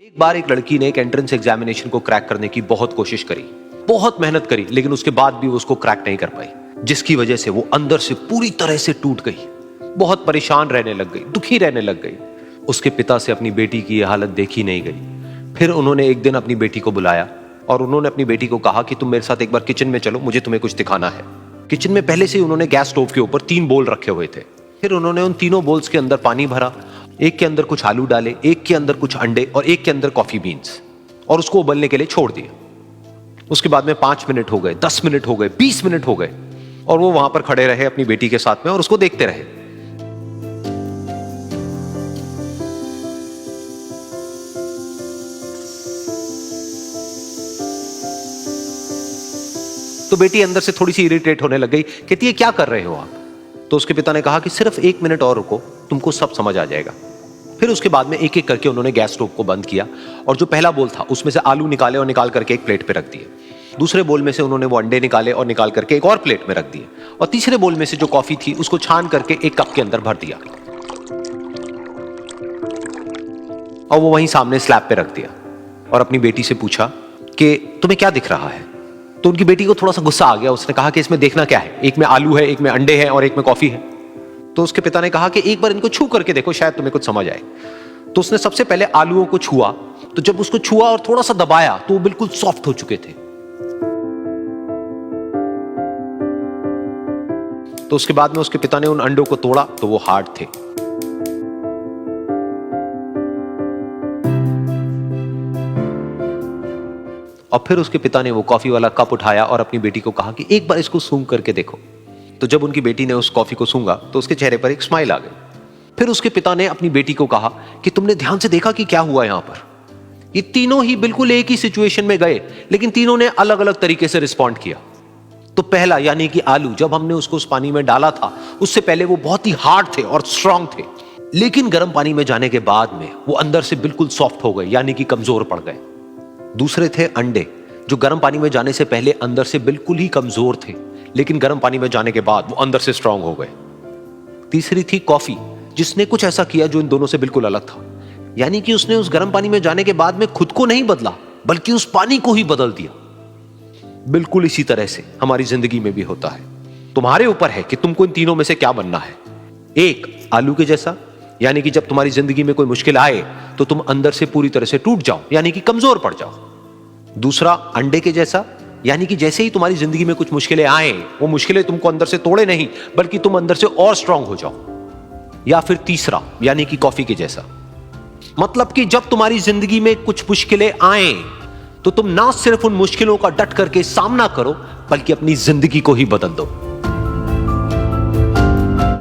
एक बार एक लड़की ने एक एंट्रेंस एग्जामिनेशन को क्रैक करने की बहुत कोशिश करी, बहुत मेहनत करी, लेकिन उसके बाद भी वो उसको क्रैक नहीं कर पाई, जिसकी वजह से वो अंदर से पूरी तरह से टूट गई, बहुत परेशान रहने लग गई, दुखी रहने लग गई। उसके पिता से अपनी बेटी की यह हालत देखी नहीं गई। फिर उन्होंने एक दिन अपनी बेटी को बुलाया और उन्होंने अपनी बेटी को कहा कि तुम मेरे साथ एक बार किचन में चलो, मुझे तुम्हें कुछ दिखाना है। किचन में पहले से ही उन्होंने गैस स्टोव के ऊपर 3 बोल रखे हुए थे। फिर उन्होंने उन तीनों बोल्स के अंदर पानी भरा, एक के अंदर कुछ आलू डाले, एक के अंदर कुछ अंडे और एक के अंदर कॉफी बीन्स, और उसको उबलने के लिए छोड़ दिया। उसके बाद में 5 मिनट हो गए, 10 मिनट हो गए, 20 मिनट हो गए, और वो वहां पर खड़े रहे अपनी बेटी के साथ में और उसको देखते रहे। तो बेटी अंदर से थोड़ी सी इरिटेट होने लग गई, कहती है क्या कर रहे हो आप? तो उसके पिता ने कहा कि सिर्फ 1 मिनट और रुको, तुमको सब समझ आ जाएगा। फिर उसके बाद में एक एक करके उन्होंने गैस स्टोव को बंद किया और जो पहला बोल था उसमें से आलू निकाले और निकाल करके एक प्लेट पे रख दिए। दूसरे बोल में से उन्होंने वो अंडे निकाले और निकाल करके एक और प्लेट में रख दिए, और तीसरे बोल में से जो कॉफी थी उसको छान करके एक कप के अंदर भर दिया और वो वहीं सामने स्लैब पे रख दिया और अपनी बेटी से पूछा कि तुम्हें क्या दिख रहा है? तो उनकी बेटी को थोड़ा सा गुस्सा आ गया। उसने कहा कि इसमें देखना क्या है, एक में आलू है, एक में अंडे हैं और एक में कॉफी है। तो उसके पिता ने कहा कि एक बार इनको छू करके देखो, शायद तुम्हें कुछ समझ आए। तो उसने सबसे पहले आलूओं को छुआ, तो जब उसको छुआ और थोड़ा सा दबाया तो वो बिल्कुल सॉफ्ट हो चुके थे। तो उसके बाद में उसके पिता ने उन अंडों को तोड़ा तो वो हार्ड थे। और फिर उसके पिता ने वो कॉफी वाला कप उठाया और अपनी बेटी को कहा कि एक बार इसको सूंघ करके देखो। तो जब उनकी बेटी ने उस कॉफी को सूंघा तो उसके चेहरे पर एक स्माइल आ गई। फिर उसके पिता ने अपनी बेटी को कहा कि तुमने ध्यान से देखा कि क्या हुआ यहां पर? ये तीनों ही बिल्कुल एक ही सिचुएशन में गए, लेकिन तीनों ने अलग अलग तरीके से रिस्पॉन्ड किया। तो पहला यानी कि आलू, जब हमने उसको उस पानी में डाला था उससे पहले वो बहुत ही हार्ड थे और स्ट्रांग थे, लेकिन गर्म पानी में जाने के बाद में वो अंदर से बिल्कुल सॉफ्ट हो गए, यानी कि कमजोर पड़ गए। दूसरे थे अंडे, जो गर्म पानी में जाने से पहले अंदर से बिल्कुल ही कमजोर थे, लेकिन गर्म पानी में जाने के बाद वो अंदर से स्ट्रांग हो गए। तीसरी थी कॉफी, जिसने कुछ ऐसा किया जो इन दोनों से बिल्कुल अलग था, यानी कि उसने उस गर्म पानी में जाने के बाद में खुद को नहीं बदला, बल्कि उस पानी को ही बदल दिया। बिल्कुल इसी तरह से हमारी जिंदगी में भी होता है। तुम्हारे ऊपर है कि तुमको इन तीनों में से क्या बनना है। एक, आलू के जैसा, यानी कि जब तुम्हारी जिंदगी में कोई मुश्किल आए तो तुम अंदर से पूरी तरह से टूट जाओ, यानी कि कमजोर पड़ जाओ। दूसरा, अंडे के जैसा, यानी कि जैसे ही तुम्हारी जिंदगी में कुछ मुश्किलें आए, वो मुश्किलें तुमको अंदर से तोड़े नहीं, बल्कि तुम अंदर से और स्ट्रांग हो जाओ। या फिर तीसरा, यानी कि कॉफी के जैसा, मतलब कि जब तुम्हारी जिंदगी में कुछ मुश्किलें आए तो तुम ना सिर्फ उन मुश्किलों का डट करके सामना करो, बल्कि अपनी जिंदगी को ही बदल दो।